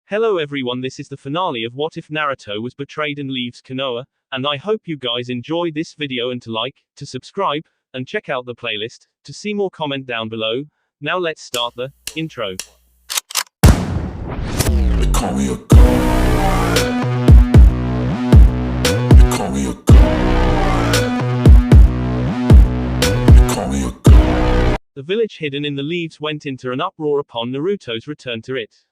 Hello everyone, this is the finale of What If Naruto Was Betrayed and Leaves Konoha, and I hope you guys enjoy this video and to like, to subscribe, and check out the playlist, to see more comment down below. Now let's start the intro. They call me a god. They call me a god. They call me a god. The village hidden in the leaves went into an uproar upon Naruto's return to it.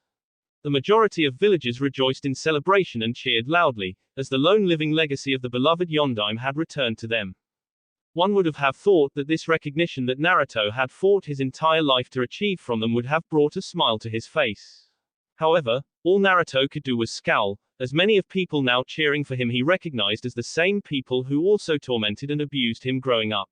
The majority of villagers rejoiced in celebration and cheered loudly, as the lone living legacy of the beloved Yondaime had returned to them. One would have thought that this recognition that Naruto had fought his entire life to achieve from them would have brought a smile to his face. However, all Naruto could do was scowl, as many of people now cheering for him he recognized as the same people who also tormented and abused him growing up.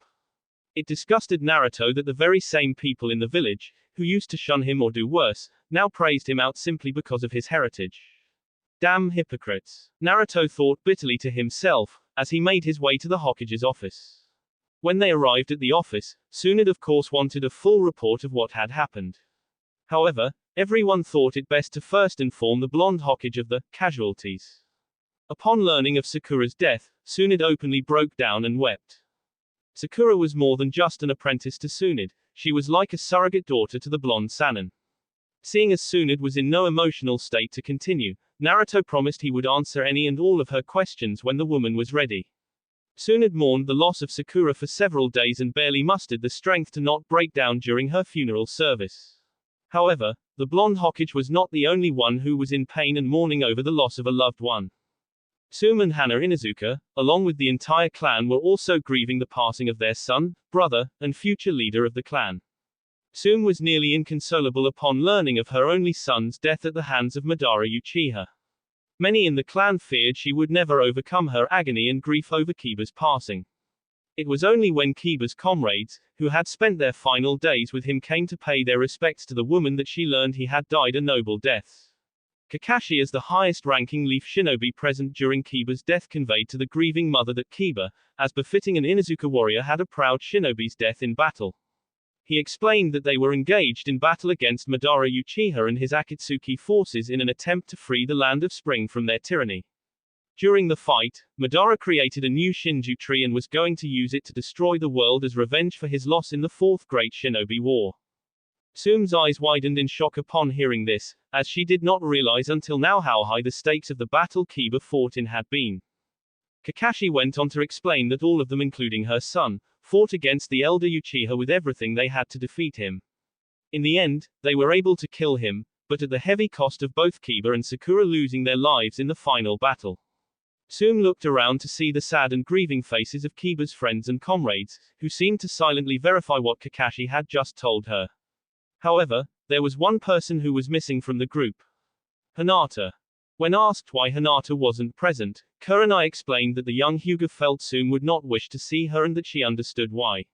It disgusted Naruto that the very same people in the village, who used to shun him or do worse, now praised him out simply because of his heritage. Damn hypocrites. Naruto thought bitterly to himself, as he made his way to the Hokage's office. When they arrived at the office, Tsunade of course wanted a full report of what had happened. However, everyone thought it best to first inform the blonde Hokage of the casualties. Upon learning of Sakura's death, Tsunade openly broke down and wept. Sakura was more than just an apprentice to Tsunade, she was like a surrogate daughter to the blonde Sannin. Seeing as Tsunade was in no emotional state to continue, Naruto promised he would answer any and all of her questions when the woman was ready. Tsunade mourned the loss of Sakura for several days and barely mustered the strength to not break down during her funeral service. However, the blonde Hokage was not the only one who was in pain and mourning over the loss of a loved one. Tsumu and Hana Inuzuka, along with the entire clan, were also grieving the passing of their son, brother, and future leader of the clan. Tsumu was nearly inconsolable upon learning of her only son's death at the hands of Madara Uchiha. Many in the clan feared she would never overcome her agony and grief over Kiba's passing. It was only when Kiba's comrades, who had spent their final days with him, came to pay their respects to the woman that she learned he had died a noble death. Kakashi, as the highest-ranking Leaf Shinobi present during Kiba's death, conveyed to the grieving mother that Kiba, as befitting an Inuzuka warrior, had a proud shinobi's death in battle. He explained that they were engaged in battle against Madara Uchiha and his Akatsuki forces in an attempt to free the Land of Spring from their tyranny. During the fight, Madara created a new Shinju tree and was going to use it to destroy the world as revenge for his loss in the Fourth Great Shinobi War. Tsumu's eyes widened in shock upon hearing this, as she did not realize until now how high the stakes of the battle Kiba fought in had been. Kakashi went on to explain that all of them, including her son, fought against the elder Uchiha with everything they had to defeat him. In the end, they were able to kill him, but at the heavy cost of both Kiba and Sakura losing their lives in the final battle. Tsumu looked around to see the sad and grieving faces of Kiba's friends and comrades, who seemed to silently verify what Kakashi had just told her. However, there was one person who was missing from the group. Hinata. When asked why Hinata wasn't present, Kurenai explained that the young Hyuga felt Tsumu would not wish to see her and that she understood why.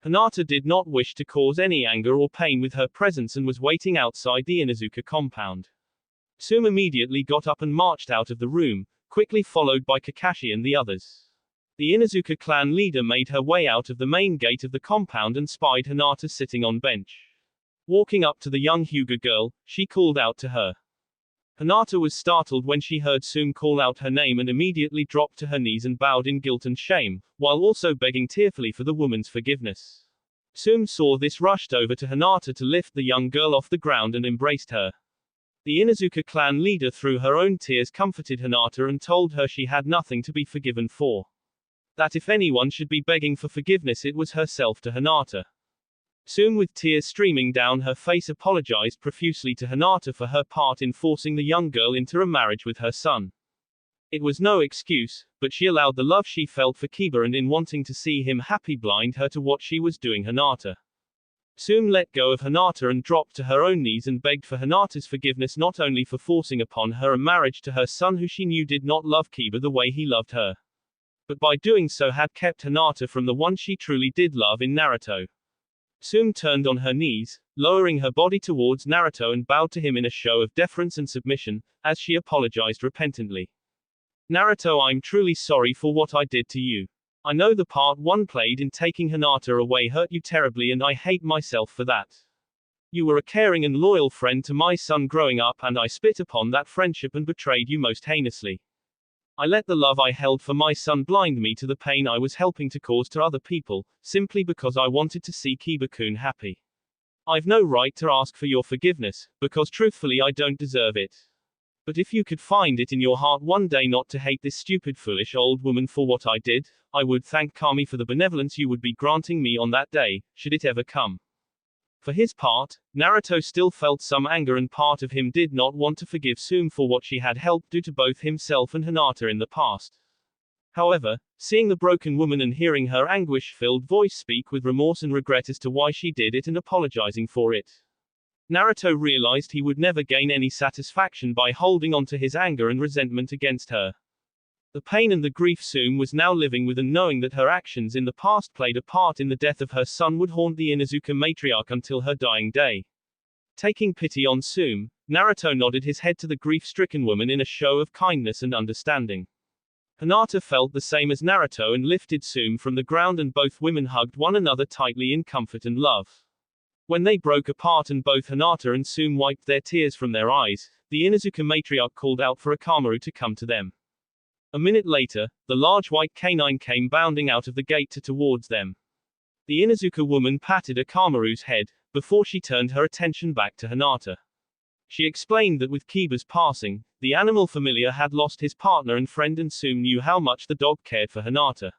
Hinata did not wish to cause any anger or pain with her presence and was waiting outside the Inuzuka compound. Tsumu immediately got up and marched out of the room, quickly followed by Kakashi and the others. The Inuzuka clan leader made her way out of the main gate of the compound and spied Hinata sitting on bench. Walking up to the young Hyuga girl, she called out to her. Hinata was startled when she heard Tsumu call out her name and immediately dropped to her knees and bowed in guilt and shame, while also begging tearfully for the woman's forgiveness. Tsumu saw this, rushed over to Hinata to lift the young girl off the ground and embraced her. The Inuzuka clan leader, through her own tears, comforted Hinata and told her she had nothing to be forgiven for. That if anyone should be begging for forgiveness, it was herself to Hinata. Tsumu, with tears streaming down her face, apologized profusely to Hinata for her part in forcing the young girl into a marriage with her son. It was no excuse, but she allowed the love she felt for Kiba and in wanting to see him happy blind her to what she was doing. Hinata. Tsumu let go of Hinata and dropped to her own knees and begged for Hinata's forgiveness, not only for forcing upon her a marriage to her son who she knew did not love Kiba the way he loved her, but by doing so had kept Hinata from the one she truly did love in Naruto. Tsumu turned on her knees, lowering her body towards Naruto and bowed to him in a show of deference and submission, as she apologized repentantly. Naruto, I'm truly sorry for what I did to you. I know the part one played in taking Hinata away hurt you terribly and I hate myself for that. You were a caring and loyal friend to my son growing up, and I spit upon that friendship and betrayed you most heinously. I let the love I held for my son blind me to the pain I was helping to cause to other people, simply because I wanted to see Kiba-kun happy. I've no right to ask for your forgiveness, because truthfully I don't deserve it. But if you could find it in your heart one day not to hate this stupid foolish old woman for what I did, I would thank Kami for the benevolence you would be granting me on that day, should it ever come. For his part, Naruto still felt some anger, and part of him did not want to forgive Tsumu for what she had helped do to both himself and Hinata in the past. However, seeing the broken woman and hearing her anguish-filled voice speak with remorse and regret as to why she did it and apologizing for it, Naruto realized he would never gain any satisfaction by holding on to his anger and resentment against her. The pain and the grief Tsumu was now living with, and knowing that her actions in the past played a part in the death of her son, would haunt the Inuzuka matriarch until her dying day. Taking pity on Tsumu, Naruto nodded his head to the grief-stricken woman in a show of kindness and understanding. Hinata felt the same as Naruto and lifted Tsumu from the ground, and both women hugged one another tightly in comfort and love. When they broke apart and both Hinata and Tsumu wiped their tears from their eyes, the Inuzuka matriarch called out for Akamaru to come to them. A minute later, the large white canine came bounding out of the gate towards them. The Inuzuka woman patted Akamaru's head, before she turned her attention back to Hinata. She explained that with Kiba's passing, the animal familiar had lost his partner and friend, and Tsumu knew how much the dog cared for Hinata.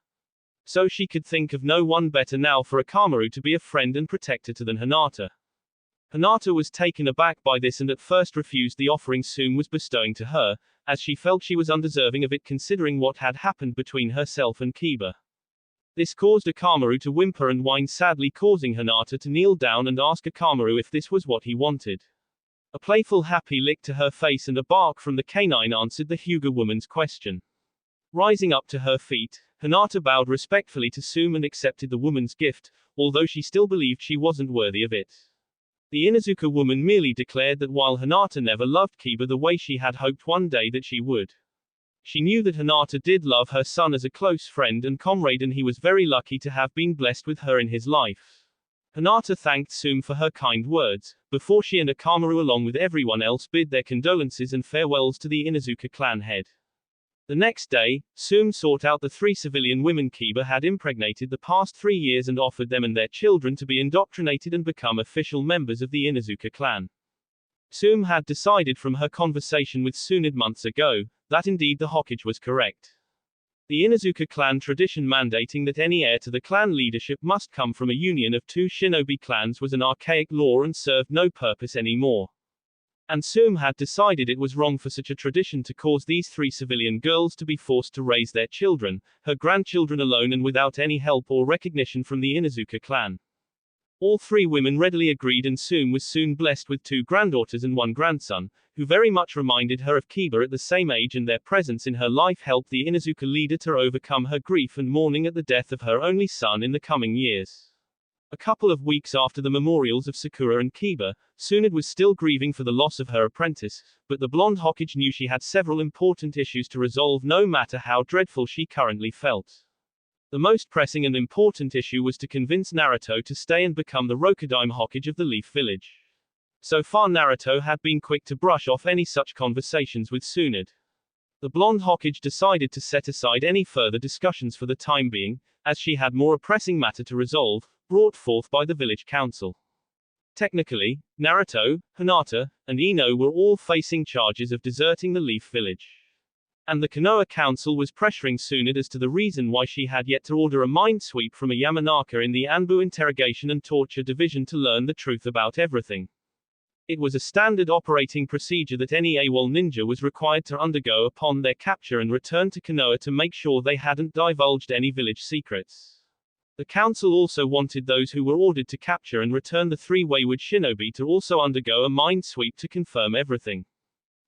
So she could think of no one better now for Akamaru to be a friend and protector to than Hinata. Hinata was taken aback by this and at first refused the offering Tsumu was bestowing to her, as she felt she was undeserving of it considering what had happened between herself and Kiba. This caused Akamaru to whimper and whine sadly, causing Hinata to kneel down and ask Akamaru if this was what he wanted. A playful happy lick to her face and a bark from the canine answered the Hyuga woman's question. Rising up to her feet, Hinata bowed respectfully to Tsumu and accepted the woman's gift, although she still believed she wasn't worthy of it. The Inuzuka woman merely declared that while Hinata never loved Kiba the way she had hoped one day that she would, she knew that Hinata did love her son as a close friend and comrade, and he was very lucky to have been blessed with her in his life. Hinata thanked Tsumu for her kind words, before she and Akamaru along with everyone else bid their condolences and farewells to the Inuzuka clan head. The next day, Tsumu sought out the 3 civilian women Kiba had impregnated the past 3 years and offered them and their children to be indoctrinated and become official members of the Inuzuka clan. Tsumu had decided from her conversation with Tsunade months ago, that indeed the Hokage was correct. The Inuzuka clan tradition mandating that any heir to the clan leadership must come from a union of 2 shinobi clans was an archaic law and served no purpose anymore. And Tsumu had decided it was wrong for such a tradition to cause these 3 civilian girls to be forced to raise their children, her grandchildren alone and without any help or recognition from the Inuzuka clan. All 3 women readily agreed, and Tsumu was soon blessed with 2 granddaughters and 1 grandson, who very much reminded her of Kiba at the same age, and their presence in her life helped the Inuzuka leader to overcome her grief and mourning at the death of her only son in the coming years. A couple of weeks after the memorials of Sakura and Kiba, Tsunade was still grieving for the loss of her apprentice, but the blonde Hokage knew she had several important issues to resolve no matter how dreadful she currently felt. The most pressing and important issue was to convince Naruto to stay and become the Rokudaime Hokage of the Leaf Village. So far Naruto had been quick to brush off any such conversations with Tsunade. The blonde Hokage decided to set aside any further discussions for the time being, as she had more pressing matter to resolve, brought forth by the village council. Technically, Naruto, Hinata, and Ino were all facing charges of deserting the Leaf Village. And the Konoha council was pressuring Tsunade as to the reason why she had yet to order a mind sweep from a Yamanaka in the Anbu interrogation and torture division to learn the truth about everything. It was a standard operating procedure that any AWOL ninja was required to undergo upon their capture and return to Konoha to make sure they hadn't divulged any village secrets. The council also wanted those who were ordered to capture and return the 3 wayward shinobi to also undergo a mind sweep to confirm everything.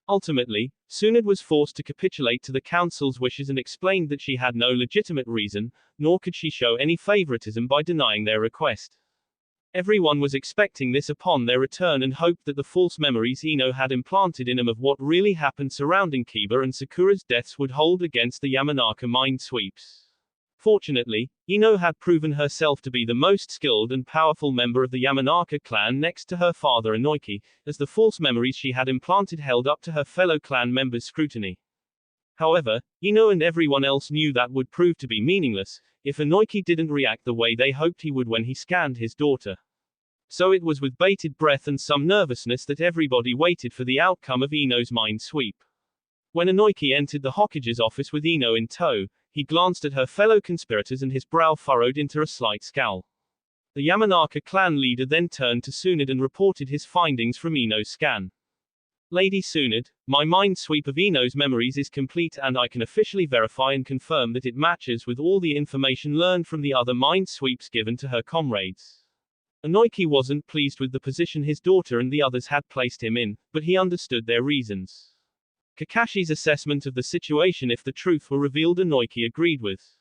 Ultimately, Tsunade was forced to capitulate to the council's wishes and explained that she had no legitimate reason, nor could she show any favoritism by denying their request. Everyone was expecting this upon their return and hoped that the false memories Ino had implanted in them of what really happened surrounding Kiba and Sakura's deaths would hold against the Yamanaka mind sweeps. Fortunately, Ino had proven herself to be the most skilled and powerful member of the Yamanaka clan next to her father Inoki, as the false memories she had implanted held up to her fellow clan members' scrutiny. However, Ino and everyone else knew that would prove to be meaningless, if Inoki didn't react the way they hoped he would when he scanned his daughter. So it was with bated breath and some nervousness that everybody waited for the outcome of Ino's mind sweep. When Inoki entered the Hokage's office with Ino in tow, he glanced at her fellow conspirators and his brow furrowed into a slight scowl. The Yamanaka clan leader then turned to Tsunade and reported his findings from Ino's scan. Lady Tsunade, my mind sweep of Ino's memories is complete and I can officially verify and confirm that it matches with all the information learned from the other mind sweeps given to her comrades. Inoki wasn't pleased with the position his daughter and the others had placed him in, but he understood their reasons. Kakashi's assessment of the situation if the truth were revealed Inoki agreed with.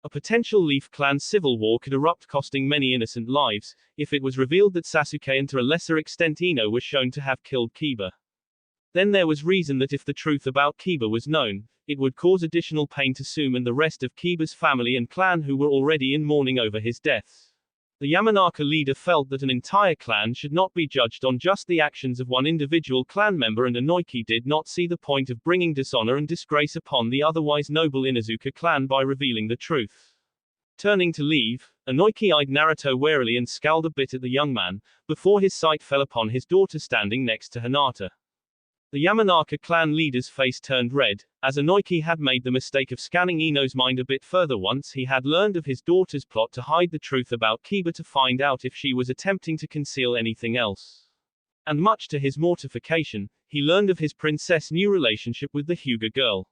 A potential Leaf Clan civil war could erupt costing many innocent lives, if it was revealed that Sasuke and to a lesser extent Ino were shown to have killed Kiba. Then there was reason that if the truth about Kiba was known, it would cause additional pain to Tsumu and the rest of Kiba's family and clan who were already in mourning over his death. The Yamanaka leader felt that an entire clan should not be judged on just the actions of one individual clan member and Inoki did not see the point of bringing dishonor and disgrace upon the otherwise noble Inuzuka clan by revealing the truth. Turning to leave, Inoki eyed Naruto warily and scowled a bit at the young man, before his sight fell upon his daughter standing next to Hinata. The Yamanaka clan leader's face turned red, as Inoki had made the mistake of scanning Ino's mind a bit further once he had learned of his daughter's plot to hide the truth about Kiba to find out if she was attempting to conceal anything else. And much to his mortification, he learned of his princess' new relationship with the Hyuga girl.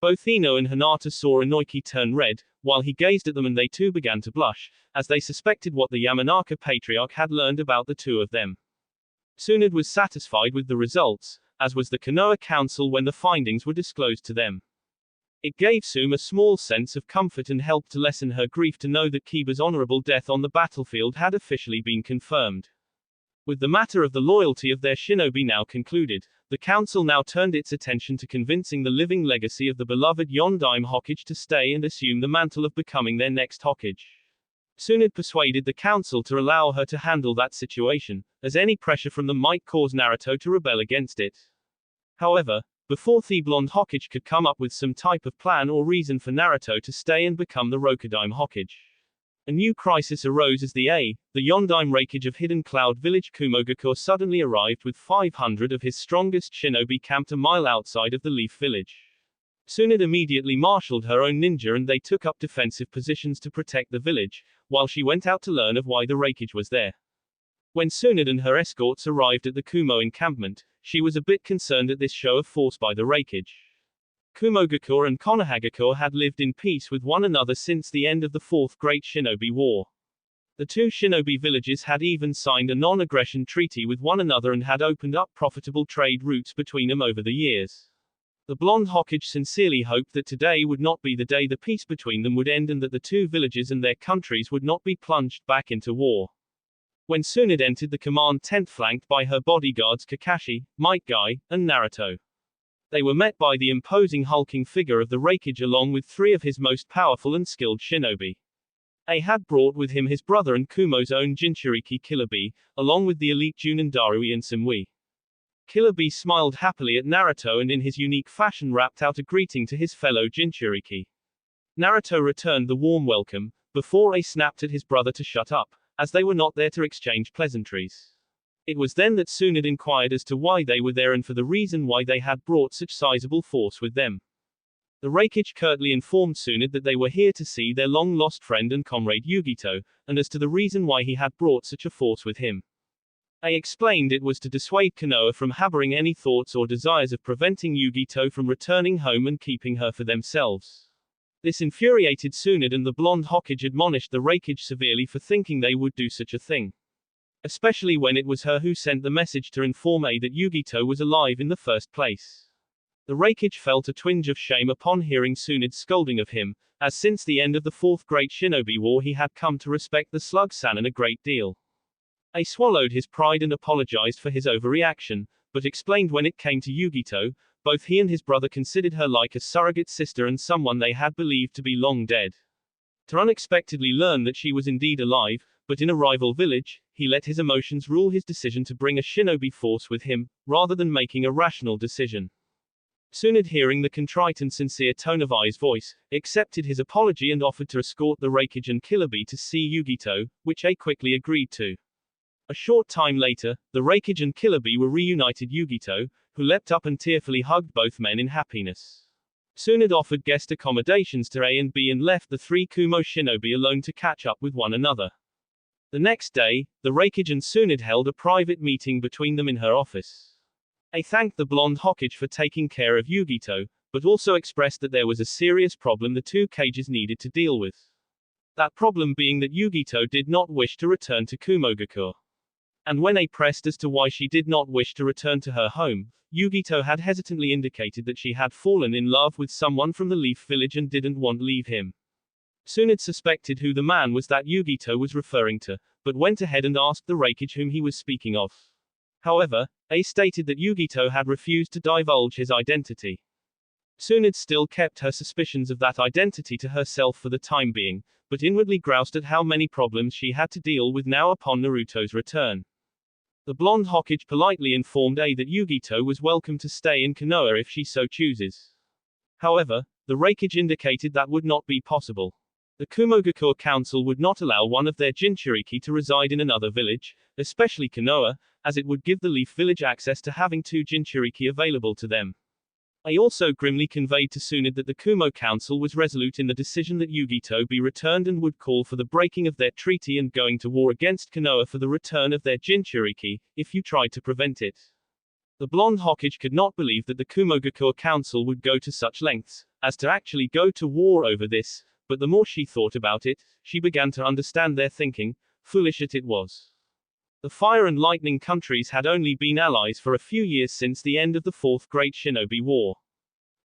Both Ino and Hinata saw Inoki turn red, while he gazed at them and they too began to blush, as they suspected what the Yamanaka patriarch had learned about the two of them. Tsunade was satisfied with the results, as was the Konoha Council when the findings were disclosed to them. It gave Tsumu a small sense of comfort and helped to lessen her grief to know that Kiba's honorable death on the battlefield had officially been confirmed. With the matter of the loyalty of their shinobi now concluded, the council now turned its attention to convincing the living legacy of the beloved Yondaime Hokage to stay and assume the mantle of becoming their next Hokage. Tsunade persuaded the council to allow her to handle that situation, as any pressure from them might cause Naruto to rebel against it. However, before the blonde Hokage could come up with some type of plan or reason for Naruto to stay and become the Rokudaime Hokage, a new crisis arose as the Yondaime Raikage of Hidden Cloud Village Kumogakure suddenly arrived with 500 of his strongest shinobi camped a mile outside of the Leaf Village. Tsunade immediately marshaled her own ninja and they took up defensive positions to protect the village, while she went out to learn of why the Raikage was there. When Tsunade and her escorts arrived at the Kumo encampment, she was a bit concerned at this show of force by the Raikage. Kumogakure and Konohagakure had lived in peace with one another since the end of the Fourth Great Shinobi War. The two shinobi villages had even signed a non-aggression treaty with one another and had opened up profitable trade routes between them over the years. The blonde Hokage sincerely hoped that today would not be the day the peace between them would end and that the two villages and their countries would not be plunged back into war. When Tsunade entered the command tent flanked by her bodyguards Kakashi, Might Guy, and Naruto, they were met by the imposing hulking figure of the Raikage along with three of his most powerful and skilled shinobi. A had brought with him his brother and Kumo's own Jinchuriki Killer Bee, along with the elite Junin Darui and Tsumu. Killer Bee smiled happily at Naruto and in his unique fashion rapped out a greeting to his fellow Jinchuriki. Naruto returned the warm welcome, before A snapped at his brother to shut up, as they were not there to exchange pleasantries. It was then that Tsunade inquired as to why they were there and for the reason why they had brought such sizable force with them. The Raikage curtly informed Tsunade that they were here to see their long-lost friend and comrade Yugito, and as to the reason why he had brought such a force with him. A explained it was to dissuade Konoha from harboring any thoughts or desires of preventing Yugito from returning home and keeping her for themselves. This infuriated Tsunade and the blonde Hokage admonished the Raikage severely for thinking they would do such a thing. Especially when it was her who sent the message to inform A that Yugito was alive in the first place. The Raikage felt a twinge of shame upon hearing Tsunade's scolding of him, as since the end of the Fourth Great Shinobi War he had come to respect the Slug Sannin a great deal. A swallowed his pride and apologized for his overreaction, but explained when it came to Yugito, both he and his brother considered her like a surrogate sister and someone they had believed to be long dead. To unexpectedly learn that she was indeed alive, but in a rival village, he let his emotions rule his decision to bring a shinobi force with him, rather than making a rational decision. Tsunade, hearing the contrite and sincere tone of Ai's voice, accepted his apology and offered to escort the Raikage and Killer Bee to see Yugito, which Ai quickly agreed to. A short time later, the Raikage and Killer Bee were reunited Yugito, who leapt up and tearfully hugged both men in happiness. Tsunade offered guest accommodations to A and B and left the three Kumo shinobi alone to catch up with one another. The next day, the Raikage and Tsunade held a private meeting between them in her office. A thanked the blonde Hokage for taking care of Yugito, but also expressed that there was a serious problem the two cages needed to deal with. That problem being that Yugito did not wish to return to Kumogakure. And when A pressed as to why she did not wish to return to her home, Yugito had hesitantly indicated that she had fallen in love with someone from the Leaf Village and didn't want to leave him. Tsunade suspected who the man was that Yugito was referring to, but went ahead and asked the Raikage whom he was speaking of. However, A stated that Yugito had refused to divulge his identity. Tsunade still kept her suspicions of that identity to herself for the time being, but inwardly groused at how many problems she had to deal with now upon Naruto's return. The blonde Hokage politely informed A that Yugito was welcome to stay in Konoha if she so chooses. However, the Raikage indicated that would not be possible. The Kumogakure Council would not allow one of their Jinchuriki to reside in another village, especially Konoha, as it would give the Leaf Village access to having two Jinchuriki available to them. A also grimly conveyed to Tsunade that the Kumo Council was resolute in the decision that Yugito be returned and would call for the breaking of their treaty and going to war against Konoha for the return of their Jinchuriki, if you tried to prevent it. The blonde Hokage could not believe that the Kumogakure Council would go to such lengths, as to actually go to war over this, but the more she thought about it, she began to understand their thinking, foolish as it was. The Fire and Lightning countries had only been allies for a few years since the end of the Fourth Great Shinobi War.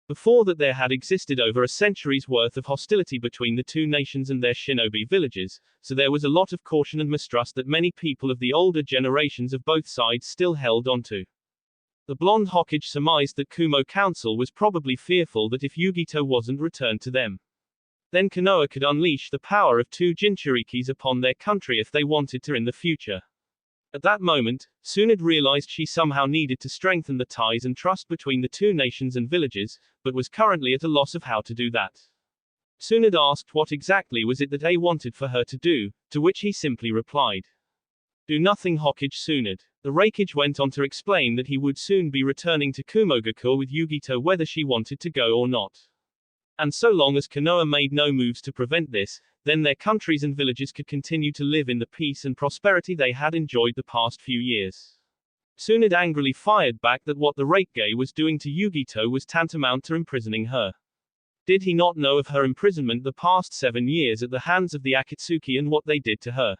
Before that there had existed over a century's worth of hostility between the two nations and their shinobi villages, so there was a lot of caution and mistrust that many people of the older generations of both sides still held onto. The blonde Hokage surmised that Kumo Council was probably fearful that if Yugito wasn't returned to them, then Konoha could unleash the power of two Jinchurikis upon their country if they wanted to in the future. At that moment, Tsunade realized she somehow needed to strengthen the ties and trust between the two nations and villages, but was currently at a loss of how to do that. Tsunade asked what exactly was it that A wanted for her to do, to which he simply replied, "Do nothing, Hokage Tsunade." The Raikage went on to explain that he would soon be returning to Kumogakure with Yugito whether she wanted to go or not. And so long as Konoha made no moves to prevent this, then their countries and villages could continue to live in the peace and prosperity they had enjoyed the past few years. Tsunade angrily fired back that what the Raikage was doing to Yugito was tantamount to imprisoning her. Did he not know of her imprisonment the past 7 years at the hands of the Akatsuki and what they did to her?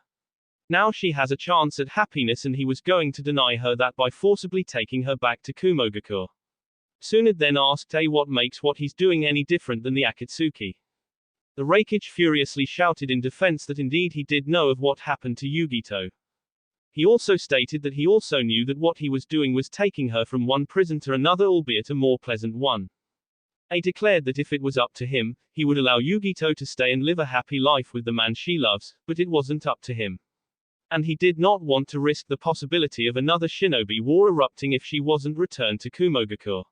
Now she has a chance at happiness and he was going to deny her that by forcibly taking her back to Kumogakure. Tsunade then asked A what makes what he's doing any different than the Akatsuki. The Raikage furiously shouted in defense that indeed he did know of what happened to Yugito. He also stated that he also knew that what he was doing was taking her from one prison to another, albeit a more pleasant one. A declared that if it was up to him, he would allow Yugito to stay and live a happy life with the man she loves, but it wasn't up to him. And he did not want to risk the possibility of another shinobi war erupting if she wasn't returned to Kumogakure.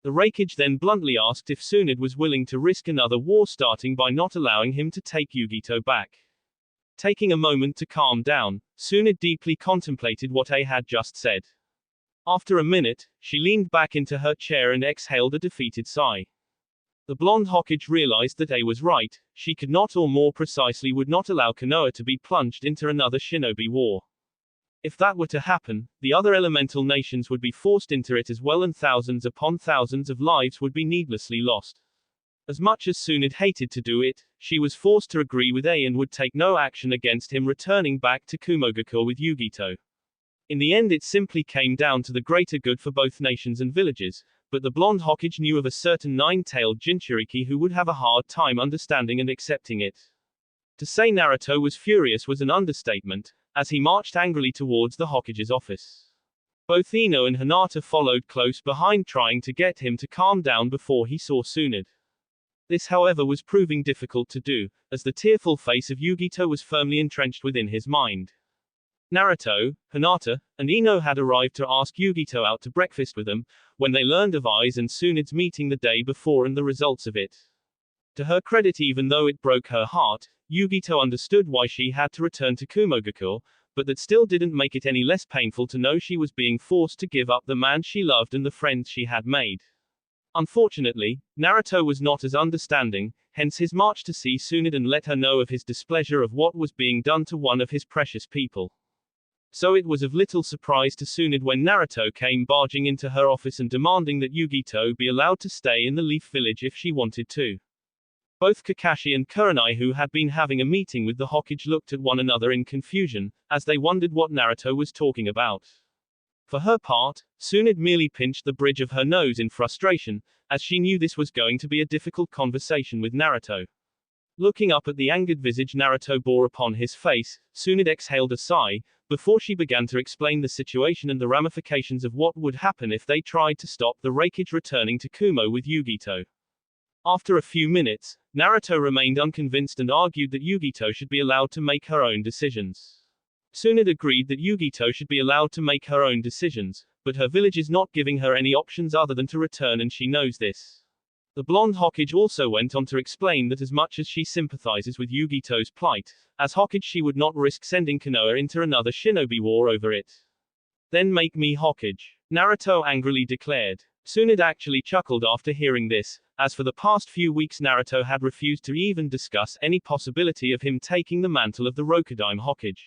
The Raikage then bluntly asked if Tsunade was willing to risk another war starting by not allowing him to take Yugito back. Taking a moment to calm down, Tsunade deeply contemplated what A had just said. After a minute, she leaned back into her chair and exhaled a defeated sigh. The blonde Hokage realized that A was right, she could not, or more precisely would not allow Konoha to be plunged into another shinobi war. If that were to happen, the other elemental nations would be forced into it as well, and thousands upon thousands of lives would be needlessly lost. As much as Tsunade hated to do it, she was forced to agree with A and would take no action against him returning back to Kumogakure with Yugito. In the end it simply came down to the greater good for both nations and villages, but the blonde Hokage knew of a certain nine-tailed Jinchuriki who would have a hard time understanding and accepting it. To say Naruto was furious was an understatement, as he marched angrily towards the Hokage's office. Both Ino and Hinata followed close behind, trying to get him to calm down before he saw Tsunade. This however was proving difficult to do, as the tearful face of Yugito was firmly entrenched within his mind. Naruto, Hinata, and Ino had arrived to ask Yugito out to breakfast with them, when they learned of Ai's and Tsunade's meeting the day before and the results of it. To her credit, even though it broke her heart, Yugito understood why she had to return to Kumogakure, but that still didn't make it any less painful to know she was being forced to give up the man she loved and the friends she had made. Unfortunately, Naruto was not as understanding, hence his march to see Tsunade and let her know of his displeasure of what was being done to one of his precious people. So it was of little surprise to Tsunade when Naruto came barging into her office and demanding that Yugito be allowed to stay in the Leaf Village if she wanted to. Both Kakashi and Kurenai, who had been having a meeting with the Hokage, looked at one another in confusion, as they wondered what Naruto was talking about. For her part, Tsunade merely pinched the bridge of her nose in frustration, as she knew this was going to be a difficult conversation with Naruto. Looking up at the angered visage Naruto bore upon his face, Tsunade exhaled a sigh, before she began to explain the situation and the ramifications of what would happen if they tried to stop the Raikage returning to Kumo with Yugito. After a few minutes, Naruto remained unconvinced and argued that Yugito should be allowed to make her own decisions. Tsunade agreed that Yugito should be allowed to make her own decisions, but her village is not giving her any options other than to return, and she knows this. The blonde Hokage also went on to explain that as much as she sympathizes with Yugito's plight, as Hokage she would not risk sending Konoha into another shinobi war over it. Then make me Hokage, Naruto angrily declared. Tsunade actually chuckled after hearing this, as for the past few weeks Naruto had refused to even discuss any possibility of him taking the mantle of the Rokudaime Hokage.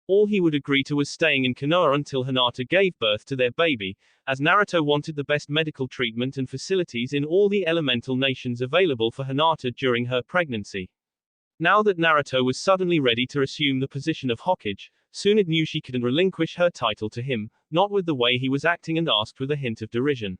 All he would agree to was staying in Konoha until Hinata gave birth to their baby, as Naruto wanted the best medical treatment and facilities in all the elemental nations available for Hinata during her pregnancy. Now that Naruto was suddenly ready to assume the position of Hokage, Tsunade knew she couldn't relinquish her title to him, not with the way he was acting, and asked with a hint of derision.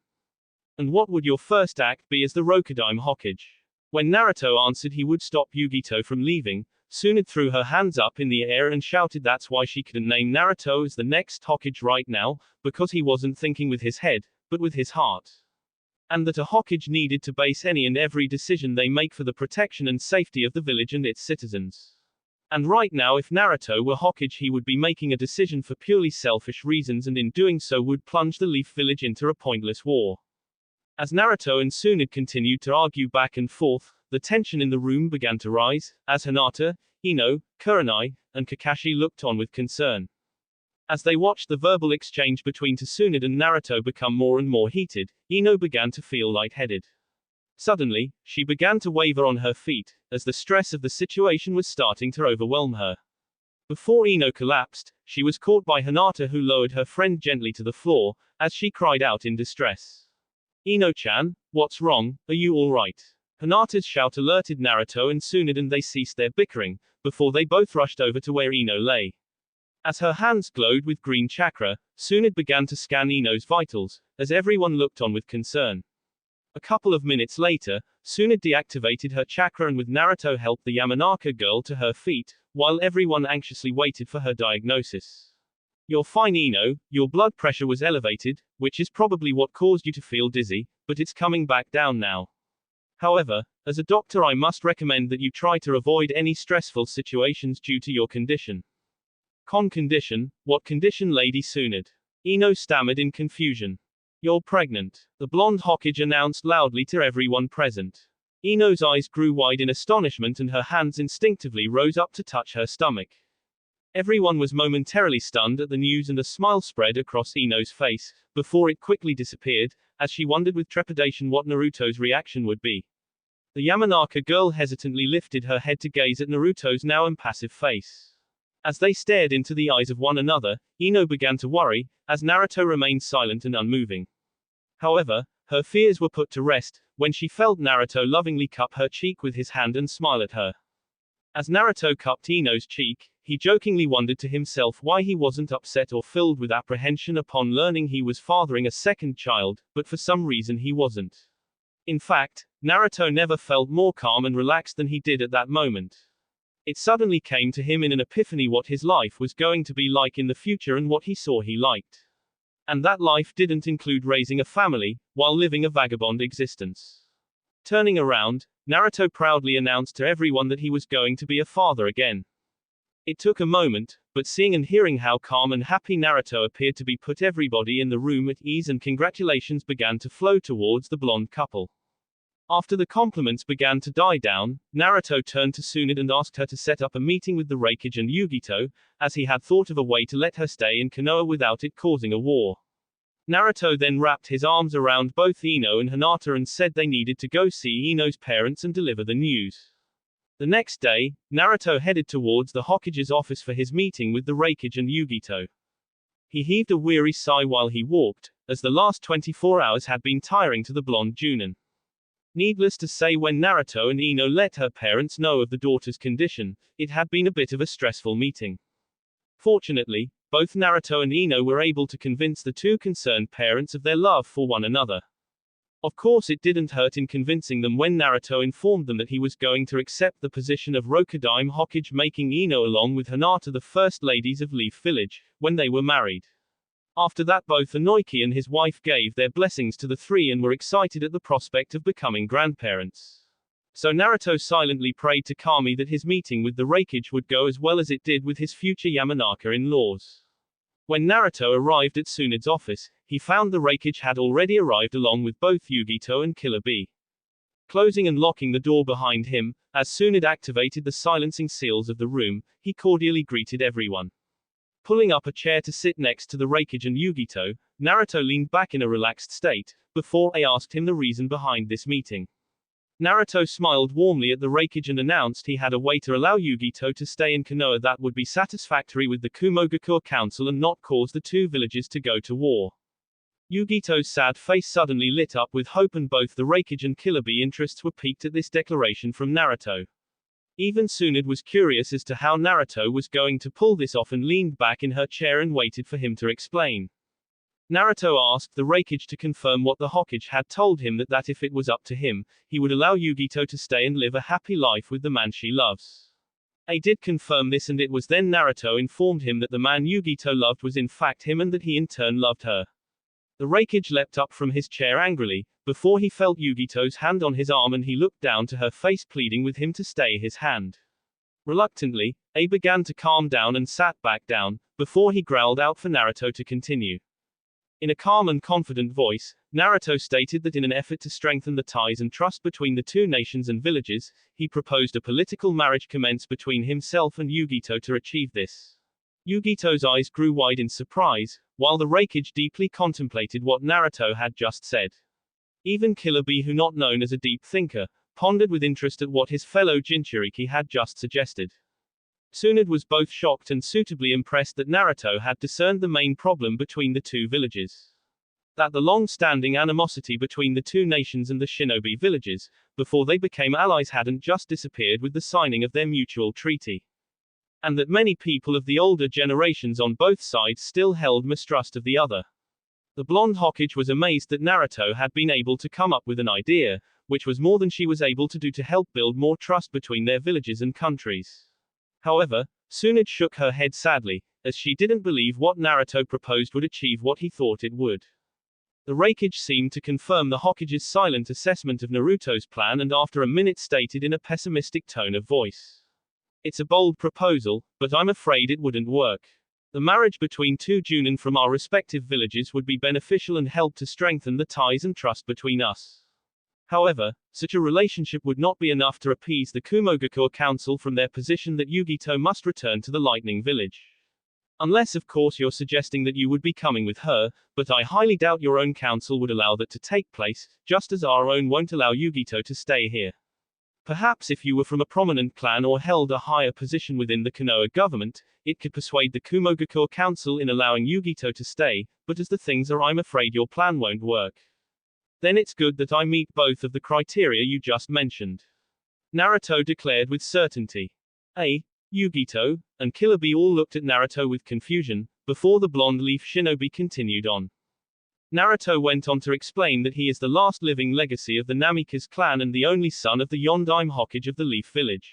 And what would your first act be as the Rokudaime Hokage? When Naruto answered he would stop Yugito from leaving, Tsunade threw her hands up in the air and shouted that's why she couldn't name Naruto as the next Hokage right now, because he wasn't thinking with his head, but with his heart. And that a Hokage needed to base any and every decision they make for the protection and safety of the village and its citizens. And right now, if Naruto were Hokage, he would be making a decision for purely selfish reasons, and in doing so would plunge the Leaf Village into a pointless war. As Naruto and Tsunade continued to argue back and forth, the tension in the room began to rise, as Hinata, Ino, Kurenai, and Kakashi looked on with concern. As they watched the verbal exchange between Tsunade and Naruto become more and more heated, Ino began to feel lightheaded. Suddenly, she began to waver on her feet, as the stress of the situation was starting to overwhelm her. Before Ino collapsed, she was caught by Hinata, who lowered her friend gently to the floor, as she cried out in distress. Ino-chan, what's wrong, are you alright? Hinata's shout alerted Naruto and Tsunade, and they ceased their bickering, before they both rushed over to where Ino lay. As her hands glowed with green chakra, Tsunade began to scan Ino's vitals, as everyone looked on with concern. A couple of minutes later, Tsunade deactivated her chakra and with Naruto helped the Yamanaka girl to her feet, while everyone anxiously waited for her diagnosis. You're fine, Ino, your blood pressure was elevated, which is probably what caused you to feel dizzy, but it's coming back down now. However, as a doctor I must recommend that you try to avoid any stressful situations due to your condition. Condition? What condition, Lady Tsunade? Ino stammered in confusion. You're pregnant, the blonde Hokage announced loudly to everyone present. Ino's eyes grew wide in astonishment and her hands instinctively rose up to touch her stomach. Everyone was momentarily stunned at the news and a smile spread across Ino's face, before it quickly disappeared, as she wondered with trepidation what Naruto's reaction would be. The Yamanaka girl hesitantly lifted her head to gaze at Naruto's now impassive face. As they stared into the eyes of one another, Ino began to worry, as Naruto remained silent and unmoving. However, her fears were put to rest, when she felt Naruto lovingly cup her cheek with his hand and smile at her. As Naruto cupped Ino's cheek, he jokingly wondered to himself why he wasn't upset or filled with apprehension upon learning he was fathering a second child, but for some reason he wasn't. In fact, Naruto never felt more calm and relaxed than he did at that moment. It suddenly came to him in an epiphany what his life was going to be like in the future and what he saw he liked. And that life didn't include raising a family, while living a vagabond existence. Turning around, Naruto proudly announced to everyone that he was going to be a father again. It took a moment, but seeing and hearing how calm and happy Naruto appeared to be put everybody in the room at ease, and congratulations began to flow towards the blonde couple. After the compliments began to die down, Naruto turned to Tsunade and asked her to set up a meeting with the Raikage and Yugito, as he had thought of a way to let her stay in Konoha without it causing a war. Naruto then wrapped his arms around both Ino and Hinata and said they needed to go see Ino's parents and deliver the news. The next day, Naruto headed towards the Hokage's office for his meeting with the Raikage and Yugito. He heaved a weary sigh while he walked, as the last 24 hours had been tiring to the blonde Junin. Needless to say, when Naruto and Ino let her parents know of the daughter's condition, it had been a bit of a stressful meeting. Fortunately, both Naruto and Ino were able to convince the two concerned parents of their love for one another. Of course, it didn't hurt in convincing them when Naruto informed them that he was going to accept the position of Rokudaime Hokage, making Ino along with Hinata the first ladies of Leaf Village, when they were married. After that, both Inoki and his wife gave their blessings to the three and were excited at the prospect of becoming grandparents. So Naruto silently prayed to Kami that his meeting with the Raikage would go as well as it did with his future Yamanaka in-laws. When Naruto arrived at Tsunade's office, he found the Raikage had already arrived along with both Yugito and Killer Bee. Closing and locking the door behind him, as Tsunade activated the silencing seals of the room, he cordially greeted everyone. Pulling up a chair to sit next to the Raikage and Yugito, Naruto leaned back in a relaxed state, before they asked him the reason behind this meeting. Naruto smiled warmly at the Raikage and announced he had a way to allow Yugito to stay in Konoha that would be satisfactory with the Kumogakuren Council and not cause the two villages to go to war. Yugito's sad face suddenly lit up with hope, and both the Raikage and Killer Bee interests were piqued at this declaration from Naruto. Even Tsunade was curious as to how Naruto was going to pull this off and leaned back in her chair and waited for him to explain. Naruto asked the Raikage to confirm what the Hokage had told him, that if it was up to him, he would allow Yugito to stay and live a happy life with the man she loves. He did confirm this, and it was then Naruto informed him that the man Yugito loved was in fact him and that he in turn loved her. The Raikage leapt up from his chair angrily, before he felt Yugito's hand on his arm, and he looked down to her face pleading with him to stay his hand. Reluctantly, he began to calm down and sat back down, before he growled out for Naruto to continue. In a calm and confident voice, Naruto stated that in an effort to strengthen the ties and trust between the two nations and villages, he proposed a political marriage commence between himself and Yugito to achieve this. Yugito's eyes grew wide in surprise, while the Raikage deeply contemplated what Naruto had just said. Even Killer Bee, who not known as a deep thinker, pondered with interest at what his fellow Jinchuriki had just suggested. Tsunade was both shocked and suitably impressed that Naruto had discerned the main problem between the two villages. That the long-standing animosity between the two nations and the shinobi villages, before they became allies, hadn't just disappeared with the signing of their mutual treaty. And that many people of the older generations on both sides still held mistrust of the other. The blonde Hokage was amazed that Naruto had been able to come up with an idea, which was more than she was able to do to help build more trust between their villages and countries. However, Tsunade shook her head sadly, as she didn't believe what Naruto proposed would achieve what he thought it would. The Raikage seemed to confirm the Hokage's silent assessment of Naruto's plan, and after a minute stated in a pessimistic tone of voice. It's a bold proposal, but I'm afraid it wouldn't work. The marriage between two Junin from our respective villages would be beneficial and help to strengthen the ties and trust between us. However, such a relationship would not be enough to appease the Kumogakuren Council from their position that Yugito must return to the Lightning Village. Unless, of course, you're suggesting that you would be coming with her, but I highly doubt your own council would allow that to take place, just as our own won't allow Yugito to stay here. Perhaps if you were from a prominent clan or held a higher position within the Konoha government, it could persuade the Kumogakuren Council in allowing Yugito to stay, but as the things are, I'm afraid your plan won't work. Then it's good that I meet both of the criteria you just mentioned. Naruto declared with certainty. Yugito and Killer Bee all looked at Naruto with confusion, before the blonde leaf shinobi continued on. Naruto went on to explain that he is the last living legacy of the Namikaze clan and the only son of the Yondaime Hokage of the Leaf Village.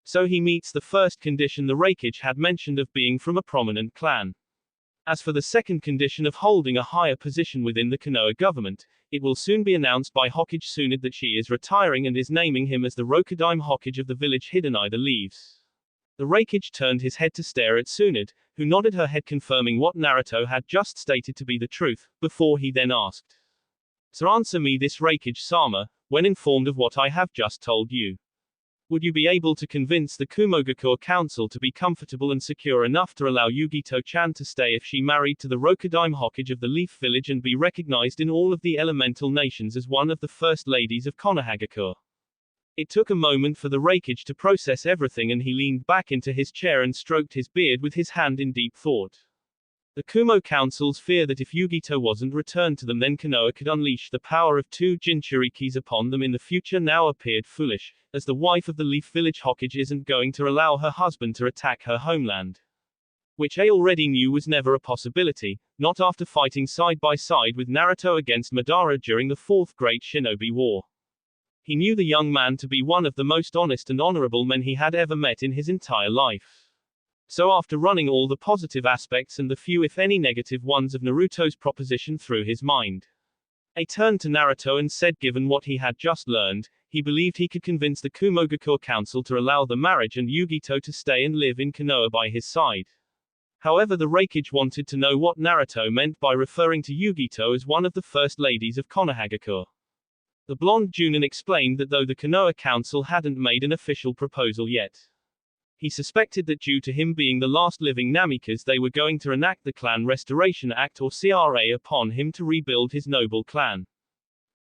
So he meets the first condition the Raikage had mentioned of being from a prominent clan. As for the second condition of holding a higher position within the Konoha government, it will soon be announced by Hokage Tsunade that she is retiring and is naming him as the Rokudaime Hokage of the village Hidanai the Leaves. The Raikage turned his head to stare at Tsunade, who nodded her head confirming what Naruto had just stated to be the truth, before he then asked. So answer me this, Raikage-sama, when informed of what I have just told you. Would you be able to convince the Kumogakure Council to be comfortable and secure enough to allow Yugito-chan to stay if she married to the Rokudaime Hokage of the Leaf Village and be recognized in all of the elemental nations as one of the first ladies of Konohagakure? It took a moment for the Raikage to process everything, and he leaned back into his chair and stroked his beard with his hand in deep thought. The Kumo Council's fear that if Yugito wasn't returned to them then Konoha could unleash the power of 2 Jinchurikis upon them in the future now appeared foolish, as the wife of the Leaf Village Hokage isn't going to allow her husband to attack her homeland. Which I already knew was never a possibility, not after fighting side by side with Naruto against Madara during the Fourth Great Shinobi War. He knew the young man to be one of the most honest and honorable men he had ever met in his entire life. So after running all the positive aspects and the few if any negative ones of Naruto's proposition through his mind, he turned to Naruto and said given what he had just learned, he believed he could convince the Kumogakure Council to allow the marriage and Yugito to stay and live in Konoha by his side. However, the Raikage wanted to know what Naruto meant by referring to Yugito as one of the first ladies of Konohagakure. The blonde Junin explained that though the Konoha Council hadn't made an official proposal yet, he suspected that due to him being the last living Namikas they were going to enact the Clan Restoration Act or CRA upon him to rebuild his noble clan.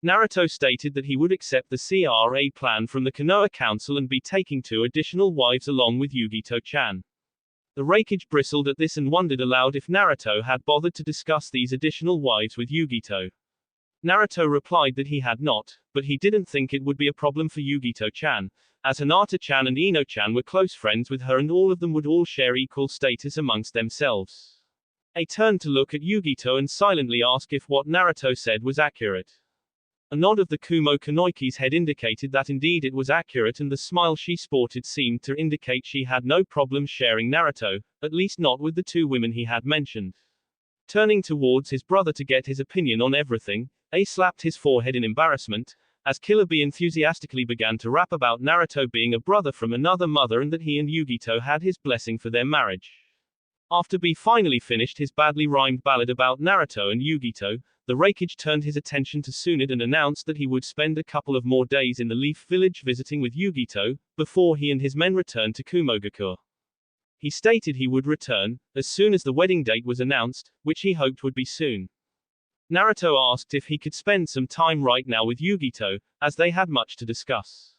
Naruto stated that he would accept the CRA plan from the Konoha Council and be taking 2 additional wives along with Yugito-chan. The Raikage bristled at this and wondered aloud if Naruto had bothered to discuss these additional wives with Yugito. Naruto replied that he had not, but he didn't think it would be a problem for Yugito-chan, as Hinata-chan and Ino-chan were close friends with her and all of them would all share equal status amongst themselves. He turned to look at Yugito and silently ask if what Naruto said was accurate. A nod of the Kumo Kanoiki's head indicated that indeed it was accurate, and the smile she sported seemed to indicate she had no problem sharing Naruto, at least not with the 2 women he had mentioned. Turning towards his brother to get his opinion on everything, he slapped his forehead in embarrassment, as Killer Bee enthusiastically began to rap about Naruto being a brother from another mother and that he and Yugito had his blessing for their marriage. After Bee finally finished his badly rhymed ballad about Naruto and Yugito, the Raikage turned his attention to Tsunade and announced that he would spend a couple of more days in the Leaf Village visiting with Yugito, before he and his men returned to Kumogakure. He stated he would return, as soon as the wedding date was announced, which he hoped would be soon. Naruto asked if he could spend some time right now with Yugito, as they had much to discuss.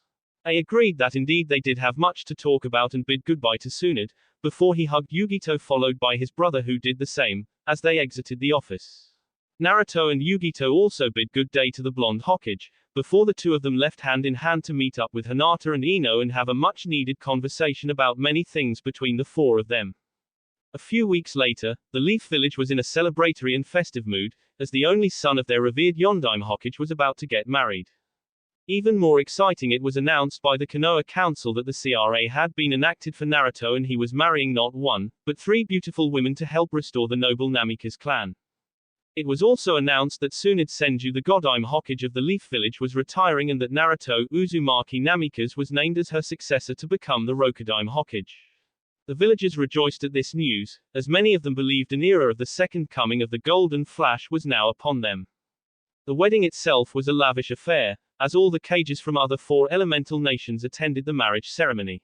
They agreed that indeed they did have much to talk about and bid goodbye to Tsunade, before he hugged Yugito followed by his brother who did the same, as they exited the office. Naruto and Yugito also bid good day to the blonde Hokage, before the 2 of them left hand in hand to meet up with Hinata and Ino and have a much needed conversation about many things between the 4 of them. A few weeks later, the Leaf Village was in a celebratory and festive mood, as the only son of their revered Yondaime Hokage was about to get married. Even more exciting, it was announced by the Konoha Council that the CRA had been enacted for Naruto and he was marrying not 1, but 3 beautiful women to help restore the noble Namikaze clan. It was also announced that Tsunade Senju, the Godaime Hokage of the Leaf Village, was retiring and that Naruto Uzumaki Namikaze was named as her successor to become the Rokudaime Hokage. The villagers rejoiced at this news, as many of them believed an era of the second coming of the Golden Flash was now upon them. The wedding itself was a lavish affair, as all the Kages from other 4 elemental nations attended the marriage ceremony.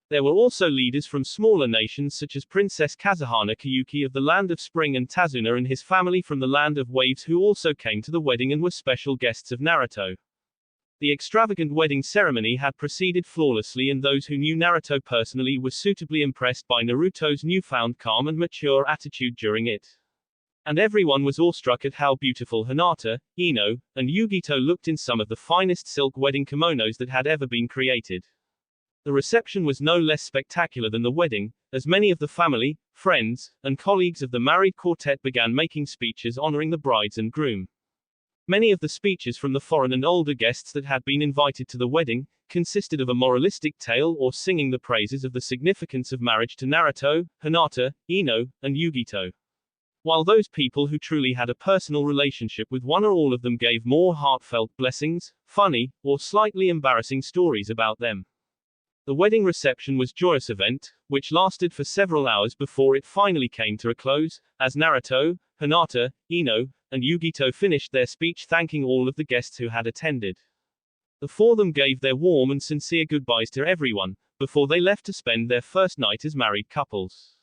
There were also leaders from smaller nations such as Princess Kazuhana Kayuki of the Land of Spring and Tazuna and his family from the Land of Waves who also came to the wedding and were special guests of Naruto. The extravagant wedding ceremony had proceeded flawlessly and those who knew Naruto personally were suitably impressed by Naruto's newfound calm and mature attitude during it. And everyone was awestruck at how beautiful Hinata, Ino, and Yugito looked in some of the finest silk wedding kimonos that had ever been created. The reception was no less spectacular than the wedding, as many of the family, friends, and colleagues of the married quartet began making speeches honoring the brides and groom. Many of the speeches from the foreign and older guests that had been invited to the wedding consisted of a moralistic tale or singing the praises of the significance of marriage to Naruto, Hinata, Ino, and Yugito. while those people who truly had a personal relationship with one or all of them gave more heartfelt blessings, funny, or slightly embarrassing stories about them. The wedding reception was a joyous event, which lasted for several hours before it finally came to a close, as Naruto, Hinata, Ino, and Yugito finished their speech thanking all of the guests who had attended. The four of them gave their warm and sincere goodbyes to everyone, before they left to spend their first night as married couples.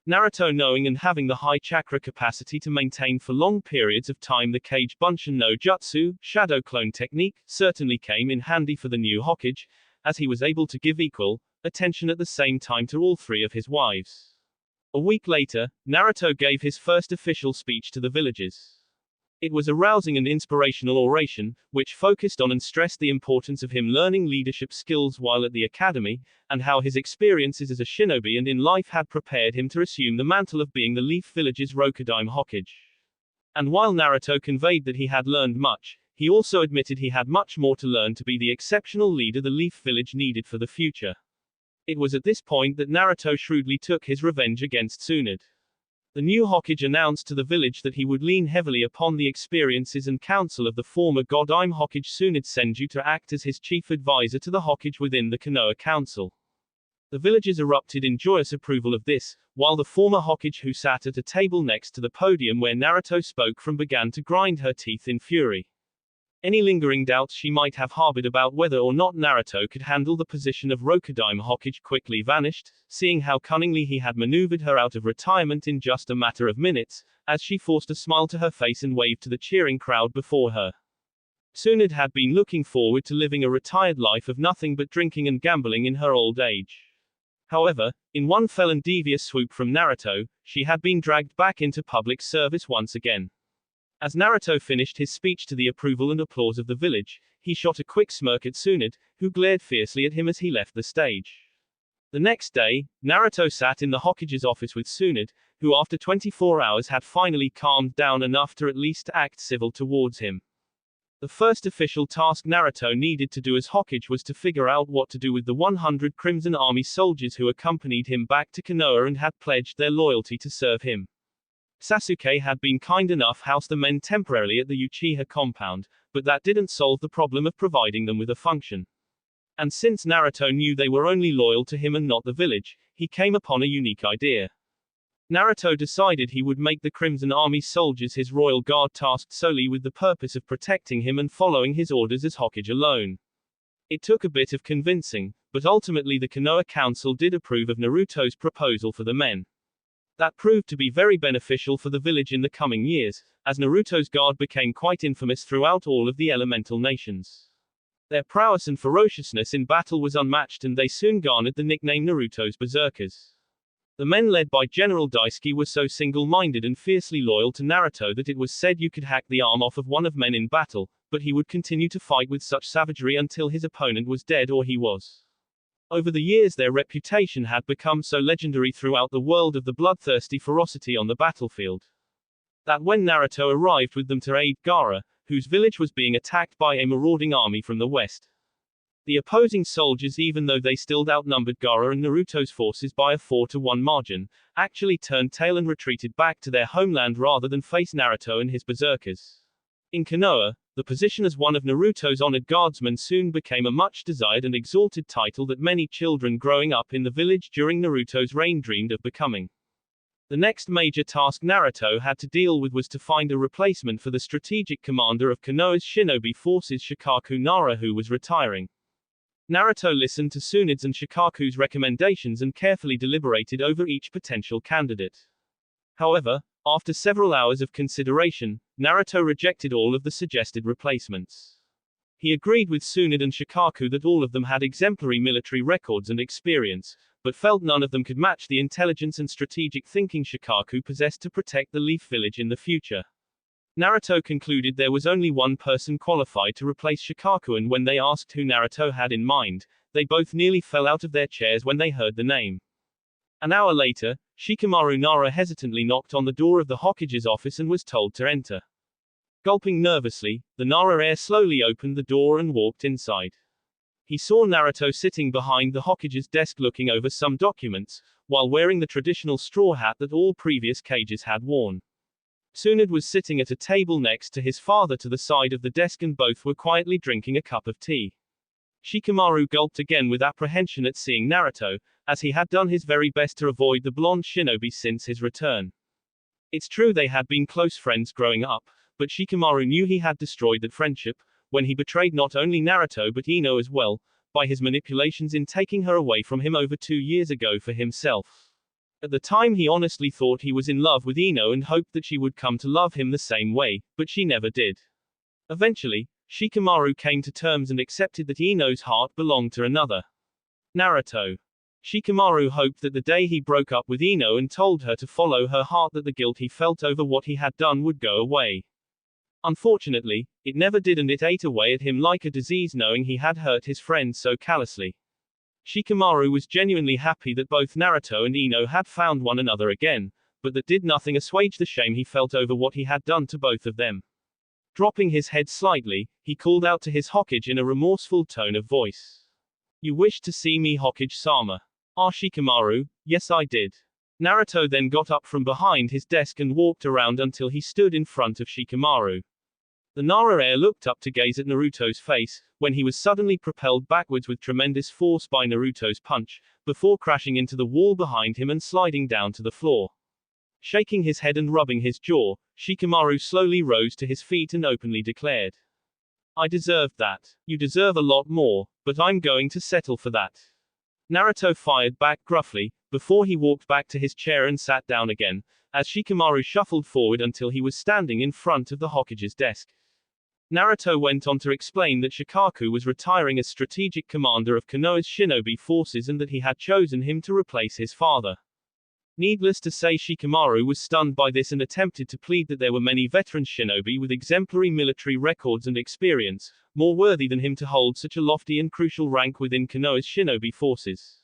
Naruto, knowing and having the high chakra capacity to maintain for long periods of time the Kage Bunshin no Jutsu, shadow clone technique, certainly came in handy for the new Hokage, as he was able to give equal attention at the same time to all three of his wives. A week later, Naruto gave his first official speech to the villagers. It was a rousing and inspirational oration, which focused on and stressed the importance of him learning leadership skills while at the academy, and how his experiences as a shinobi and in life had prepared him to assume the mantle of being the Leaf Village's Rokudaime Hokage. And while Naruto conveyed that he had learned much, he also admitted he had much more to learn to be the exceptional leader the Leaf Village needed for the future. It was at this point that Naruto shrewdly took his revenge against Tsunade. The new Hokage announced to the village that he would lean heavily upon the experiences and counsel of the former Godaime Hokage Tsunade Senju to act as his chief advisor to the Hokage within the Konoha Council. The villagers erupted in joyous approval of this, while the former Hokage who sat at a table next to the podium where Naruto spoke from began to grind her teeth in fury. Any lingering doubts she might have harbored about whether or not Naruto could handle the position of Rokudaime Hokage quickly vanished, seeing how cunningly he had maneuvered her out of retirement in just a matter of minutes, as she forced a smile to her face and waved to the cheering crowd before her. Tsunade had been looking forward to living a retired life of nothing but drinking and gambling in her old age. However, in one fell and devious swoop from Naruto, she had been dragged back into public service once again. As Naruto finished his speech to the approval and applause of the village, he shot a quick smirk at Tsunade, who glared fiercely at him as he left the stage. The next day, Naruto sat in the Hokage's office with Tsunade, who after 24 hours had finally calmed down enough to at least act civil towards him. The first official task Naruto needed to do as Hokage was to figure out what to do with the 100 Crimson Army soldiers who accompanied him back to Konoha and had pledged their loyalty to serve him. Sasuke had been kind enough to house the men temporarily at the Uchiha compound, but that didn't solve the problem of providing them with a function. And since Naruto knew they were only loyal to him and not the village, he came upon a unique idea. Naruto decided he would make the Crimson Army soldiers his royal guard tasked solely with the purpose of protecting him and following his orders as Hokage alone. It took a bit of convincing, but ultimately the Konoha Council did approve of Naruto's proposal for the men. That proved to be very beneficial for the village in the coming years, as Naruto's guard became quite infamous throughout all of the elemental nations. Their prowess and ferociousness in battle was unmatched and they soon garnered the nickname Naruto's Berserkers. The men led by General Daisuke were so single-minded and fiercely loyal to Naruto that it was said you could hack the arm off of one of men in battle, but he would continue to fight with such savagery until his opponent was dead or he was. Over the years their reputation had become so legendary throughout the world of the bloodthirsty ferocity on the battlefield, that when Naruto arrived with them to aid Gaara, whose village was being attacked by a marauding army from the west, the opposing soldiers, even though they still outnumbered Gaara and Naruto's forces by a 4-1 margin, actually turned tail and retreated back to their homeland rather than face Naruto and his berserkers. In Konoha, the position as one of Naruto's honored guardsmen soon became a much desired and exalted title that many children growing up in the village during Naruto's reign dreamed of becoming. The next major task Naruto had to deal with was to find a replacement for the strategic commander of Konoha's shinobi forces, Shikaku Nara, who was retiring. Naruto listened to Tsunade's and Shikaku's recommendations and carefully deliberated over each potential candidate. However, after several hours of consideration, Naruto rejected all of the suggested replacements. He agreed with Tsunade and Shikaku that all of them had exemplary military records and experience, but felt none of them could match the intelligence and strategic thinking Shikaku possessed to protect the Leaf Village in the future. Naruto concluded there was only one person qualified to replace Shikaku, and when they asked who Naruto had in mind, they both nearly fell out of their chairs when they heard the name. An hour later, Shikamaru Nara hesitantly knocked on the door of the Hokage's office and was told to enter. Gulping nervously, the Nara heir slowly opened the door and walked inside. He saw Naruto sitting behind the Hokage's desk looking over some documents, while wearing the traditional straw hat that all previous Kages had worn. Tsunade was sitting at a table next to his father to the side of the desk and both were quietly drinking a cup of tea. Shikamaru gulped again with apprehension at seeing Naruto, as he had done his very best to avoid the blonde shinobi since his return. It's true they had been close friends growing up, but Shikamaru knew he had destroyed that friendship, when he betrayed not only Naruto but Ino as well, by his manipulations in taking her away from him over 2 years ago for himself. At the time he honestly thought he was in love with Ino and hoped that she would come to love him the same way, but she never did. Eventually, Shikamaru came to terms and accepted that Ino's heart belonged to another. Naruto. Shikamaru hoped that the day he broke up with Ino and told her to follow her heart that the guilt he felt over what he had done would go away. Unfortunately, it never did and it ate away at him like a disease knowing he had hurt his friend so callously. Shikamaru was genuinely happy that both Naruto and Ino had found one another again, but that did nothing assuage the shame he felt over what he had done to both of them. Dropping his head slightly, he called out to his Hokage in a remorseful tone of voice. You wished to see me, Hokage-sama. Ah, Shikamaru, yes I did. Naruto then got up from behind his desk and walked around until he stood in front of Shikamaru. The Nara heir looked up to gaze at Naruto's face, when he was suddenly propelled backwards with tremendous force by Naruto's punch, before crashing into the wall behind him and sliding down to the floor. Shaking his head and rubbing his jaw, Shikamaru slowly rose to his feet and openly declared. I deserved that. You deserve a lot more, but I'm going to settle for that. Naruto fired back gruffly, before he walked back to his chair and sat down again, as Shikamaru shuffled forward until he was standing in front of the Hokage's desk. Naruto went on to explain that Shikaku was retiring as strategic commander of Konoha's shinobi forces and that he had chosen him to replace his father. Needless to say, Shikamaru was stunned by this and attempted to plead that there were many veteran shinobi with exemplary military records and experience, more worthy than him to hold such a lofty and crucial rank within Konoha's shinobi forces.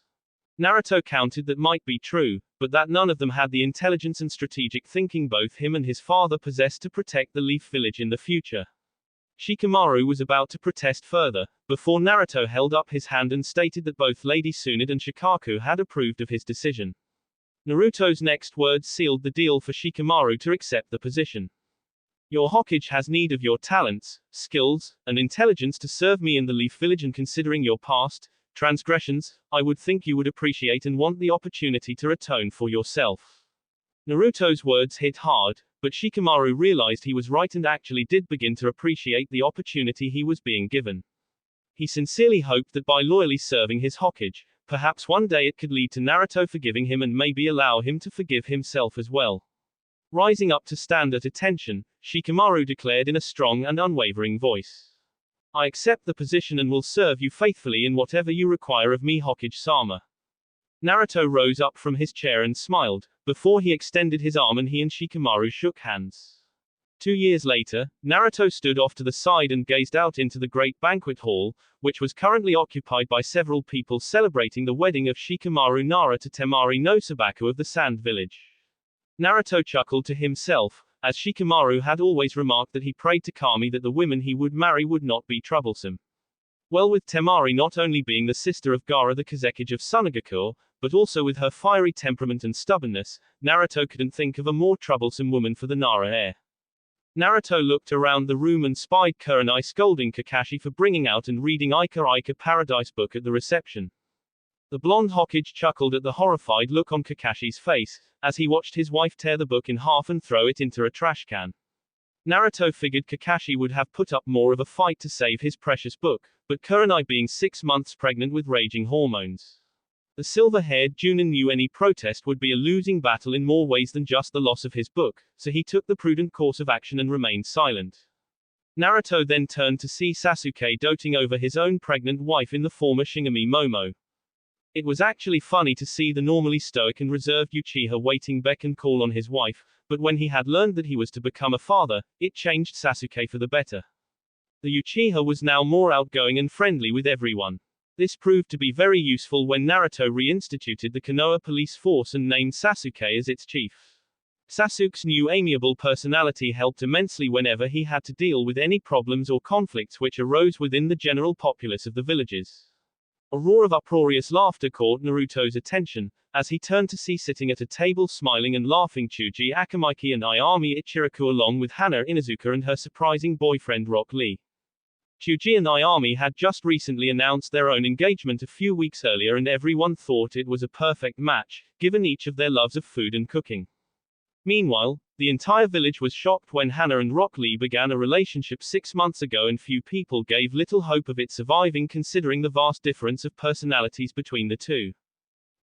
Naruto countered that might be true, but that none of them had the intelligence and strategic thinking both him and his father possessed to protect the Leaf Village in the future. Shikamaru was about to protest further, before Naruto held up his hand and stated that both Lady Tsunade and Shikaku had approved of his decision. Naruto's next words sealed the deal for Shikamaru to accept the position. Your Hokage has need of your talents, skills, and intelligence to serve me in the Leaf Village, and considering your past transgressions, I would think you would appreciate and want the opportunity to atone for yourself. Naruto's words hit hard, but Shikamaru realized he was right and actually did begin to appreciate the opportunity he was being given. He sincerely hoped that by loyally serving his Hokage, perhaps one day it could lead to Naruto forgiving him and maybe allow him to forgive himself as well. Rising up to stand at attention, Shikamaru declared in a strong and unwavering voice. I accept the position and will serve you faithfully in whatever you require of me, Hokage-sama. Naruto rose up from his chair and smiled, before he extended his arm and he and Shikamaru shook hands. 2 years later, Naruto stood off to the side and gazed out into the great banquet hall, which was currently occupied by several people celebrating the wedding of Shikamaru Nara to Temari no Sabaku of the Sand Village. Naruto chuckled to himself, as Shikamaru had always remarked that he prayed to Kami that the women he would marry would not be troublesome. Well, with Temari not only being the sister of Gaara the Kazekage of Sunagakure, but also with her fiery temperament and stubbornness, Naruto couldn't think of a more troublesome woman for the Nara heir. Naruto looked around the room and spied Kurenai scolding Kakashi for bringing out and reading Ika Ika Paradise book at the reception. The blonde Hokage chuckled at the horrified look on Kakashi's face, as he watched his wife tear the book in half and throw it into a trash can. Naruto figured Kakashi would have put up more of a fight to save his precious book, but Kurenai being 6 months pregnant with raging hormones. The silver-haired Junin knew any protest would be a losing battle in more ways than just the loss of his book, so he took the prudent course of action and remained silent. Naruto then turned to see Sasuke doting over his own pregnant wife in the former Shinigami Momo. It was actually funny to see the normally stoic and reserved Uchiha waiting beck and call on his wife, but when he had learned that he was to become a father, it changed Sasuke for the better. The Uchiha was now more outgoing and friendly with everyone. This proved to be very useful when Naruto reinstituted the Konoha police force and named Sasuke as its chief. Sasuke's new amiable personality helped immensely whenever he had to deal with any problems or conflicts which arose within the general populace of the villages. A roar of uproarious laughter caught Naruto's attention, as he turned to see sitting at a table smiling and laughing Chuji Akamaiki and Ayami Ichiraku along with Hana Inuzuka and her surprising boyfriend Rock Lee. Chuji and Ayami had just recently announced their own engagement a few weeks earlier and everyone thought it was a perfect match, given each of their loves of food and cooking. Meanwhile, the entire village was shocked when Hana and Rock Lee began a relationship 6 months ago and few people gave little hope of it surviving considering the vast difference of personalities between the two.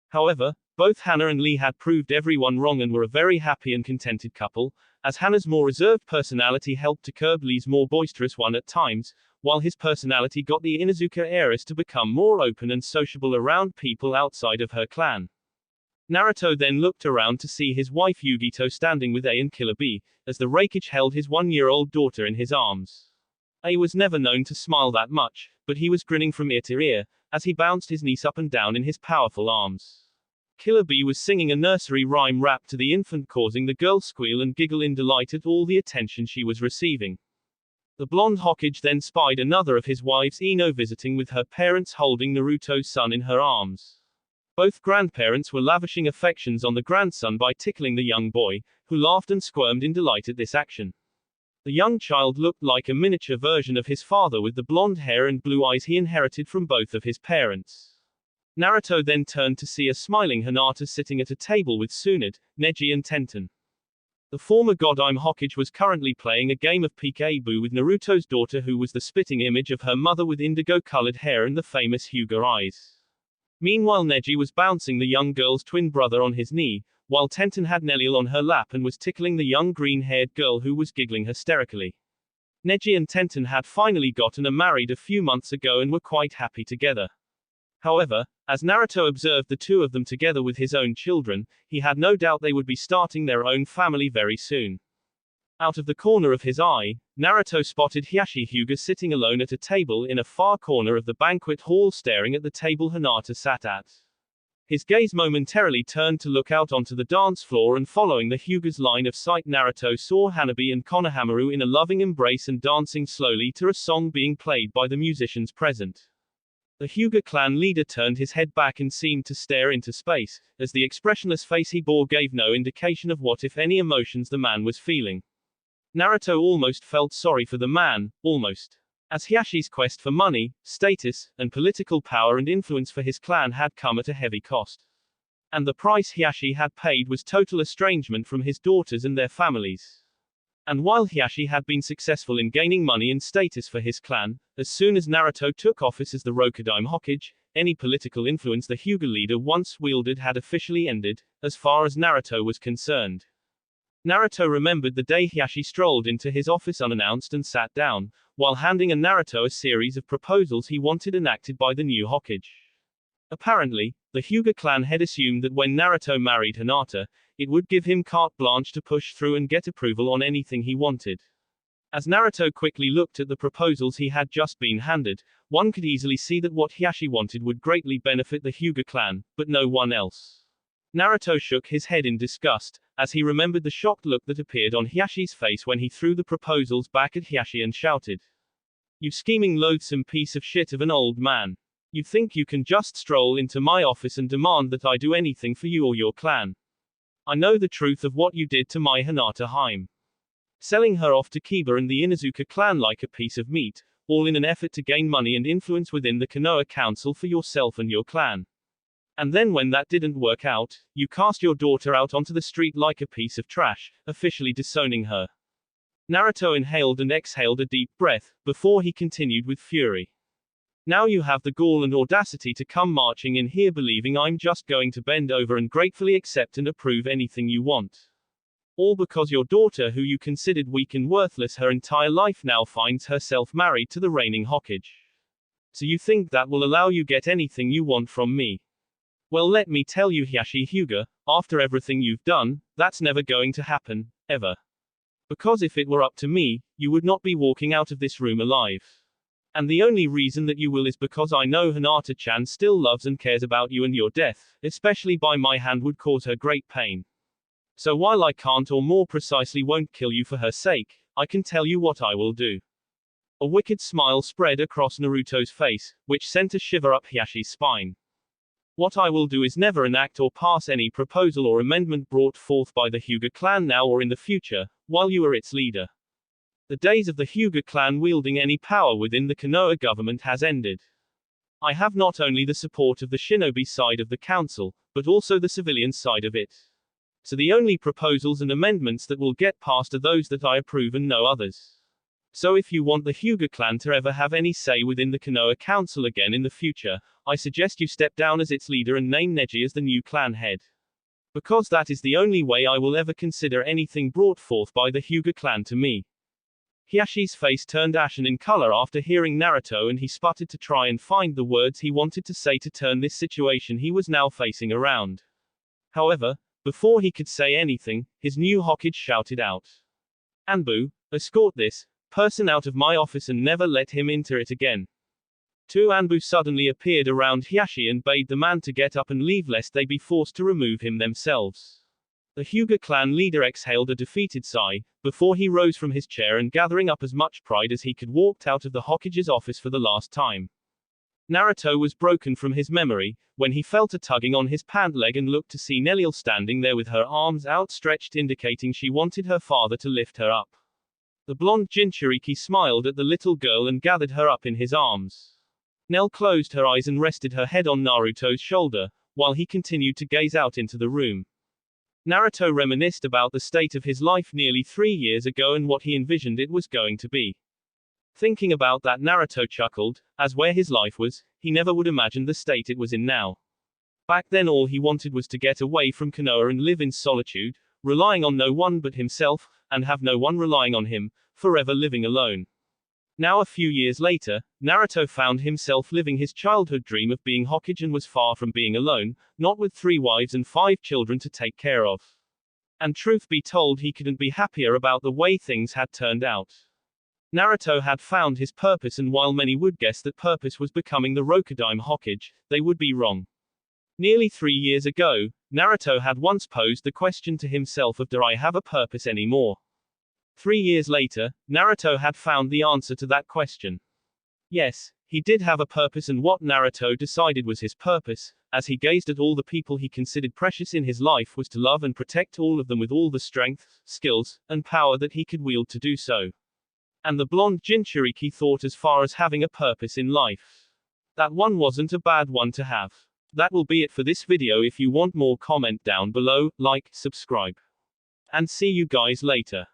However, both Hana and Lee had proved everyone wrong and were a very happy and contented couple, as Hana's more reserved personality helped to curb Lee's more boisterous one at times, while his personality got the Inuzuka heiress to become more open and sociable around people outside of her clan. Naruto then looked around to see his wife Yugito standing with A and Killer B, as the Raikage held his 1-year-old daughter in his arms. A was never known to smile that much, but he was grinning from ear to ear, as he bounced his niece up and down in his powerful arms. Killer B was singing a nursery rhyme rap to the infant, causing the girl squeal and giggle in delight at all the attention she was receiving. The blonde Hokage then spied another of his wives, Ino, visiting with her parents holding Naruto's son in her arms. Both grandparents were lavishing affections on the grandson by tickling the young boy, who laughed and squirmed in delight at this action. The young child looked like a miniature version of his father with the blonde hair and blue eyes he inherited from both of his parents. Naruto then turned to see a smiling Hinata sitting at a table with Tsunade, Neji and Tenten. The former Godime Hokage was currently playing a game of peek-a-boo with Naruto's daughter, who was the spitting image of her mother with indigo-colored hair and the famous Hyuga eyes. Meanwhile, Neji was bouncing the young girl's twin brother on his knee, while Tenten had Neliel on her lap and was tickling the young green-haired girl who was giggling hysterically. Neji and Tenten had finally gotten married a few months ago and were quite happy together. However, as Naruto observed the two of them together with his own children, he had no doubt they would be starting their own family very soon. Out of the corner of his eye, Naruto spotted Hiashi Hyuga sitting alone at a table in a far corner of the banquet hall staring at the table Hinata sat at. His gaze momentarily turned to look out onto the dance floor, and following the Hyuga's line of sight, Naruto saw Hanabi and Konohamaru in a loving embrace and dancing slowly to a song being played by the musicians present. The Hyuga clan leader turned his head back and seemed to stare into space, as the expressionless face he bore gave no indication of what, if any, emotions the man was feeling. Naruto almost felt sorry for the man, almost. As Hiashi's quest for money, status, and political power and influence for his clan had come at a heavy cost. And the price Hiashi had paid was total estrangement from his daughters and their families. And while Hiashi had been successful in gaining money and status for his clan, as soon as Naruto took office as the Rokudaime Hokage, any political influence the Hyuga leader once wielded had officially ended, as far as Naruto was concerned. Naruto remembered the day Hiashi strolled into his office unannounced and sat down, while handing Naruto a series of proposals he wanted enacted by the new Hokage. Apparently, the Hyuga clan had assumed that when Naruto married Hinata, it would give him carte blanche to push through and get approval on anything he wanted. As Naruto quickly looked at the proposals he had just been handed, one could easily see that what Hiashi wanted would greatly benefit the Hyuga clan, but no one else. Naruto shook his head in disgust, as he remembered the shocked look that appeared on Hiashi's face when he threw the proposals back at Hiashi and shouted, "You scheming, loathsome piece of shit of an old man. You think you can just stroll into my office and demand that I do anything for you or your clan? I know the truth of what you did to my Hinata Haim. Selling her off to Kiba and the Inuzuka clan like a piece of meat, all in an effort to gain money and influence within the Konoha Council for yourself and your clan. And then when that didn't work out, you cast your daughter out onto the street like a piece of trash, officially disowning her." Naruto inhaled and exhaled a deep breath, before he continued with fury. "Now you have the gall and audacity to come marching in here believing I'm just going to bend over and gratefully accept and approve anything you want. All because your daughter, who you considered weak and worthless her entire life, now finds herself married to the reigning Hokage. So you think that will allow you get anything you want from me? Well, let me tell you, Hiashi Hyuga, after everything you've done, that's never going to happen, ever. Because if it were up to me, you would not be walking out of this room alive. And the only reason that you will is because I know Hinata-chan still loves and cares about you, and your death, especially by my hand, would cause her great pain. So while I can't, or more precisely won't, kill you for her sake, I can tell you what I will do. A wicked smile spread across Naruto's face, which sent a shiver up Hiyashi's spine. What I will do is never enact or pass any proposal or amendment brought forth by the Hyuga clan now or in the future, while you are its leader. The days of the Hyuga clan wielding any power within the Konoha government has ended. I have not only the support of the shinobi side of the council, but also the civilian side of it. So the only proposals and amendments that will get passed are those that I approve and no others. So if you want the Hyuga clan to ever have any say within the Konoha council again in the future, I suggest you step down as its leader and name Neji as the new clan head. Because that is the only way I will ever consider anything brought forth by the Hyuga clan to me. Hiyashi's face turned ashen in color after hearing Naruto, and he sputtered to try and find the words he wanted to say to turn this situation he was now facing around. However, before he could say anything, his new Hokage shouted out. Anbu, escort this person out of my office and never let him enter it again. Two Anbu suddenly appeared around Hiyashi and bade the man to get up and leave lest they be forced to remove him themselves. The Hyuga clan leader exhaled a defeated sigh, before he rose from his chair and gathering up as much pride as he could walked out of the Hokage's office for the last time. Naruto was broken from his memory, when he felt a tugging on his pant leg and looked to see Neliel standing there with her arms outstretched indicating she wanted her father to lift her up. The blonde Jinchuriki smiled at the little girl and gathered her up in his arms. Nell closed her eyes and rested her head on Naruto's shoulder, while he continued to gaze out into the room. Naruto reminisced about the state of his life nearly 3 years ago and what he envisioned it was going to be. Thinking about that, Naruto chuckled, as where his life was, he never would imagine the state it was in now. Back then all he wanted was to get away from Konoha and live in solitude, relying on no one but himself, and have no one relying on him, forever living alone. Now a few years later, Naruto found himself living his childhood dream of being Hokage and was far from being alone, not with 3 wives and 5 children to take care of. And truth be told, he couldn't be happier about the way things had turned out. Naruto had found his purpose, and while many would guess that purpose was becoming the Rokudaime Hokage, they would be wrong. Nearly 3 years ago, Naruto had once posed the question to himself of, do I have a purpose anymore? 3 years later, Naruto had found the answer to that question. Yes, he did have a purpose, and what Naruto decided was his purpose, as he gazed at all the people he considered precious in his life, was to love and protect all of them with all the strength, skills, and power that he could wield to do so. And the blonde Jinchuriki thought as far as having a purpose in life, that one wasn't a bad one to have. That will be it for this video. If you want more, comment down below, like, subscribe. And see you guys later.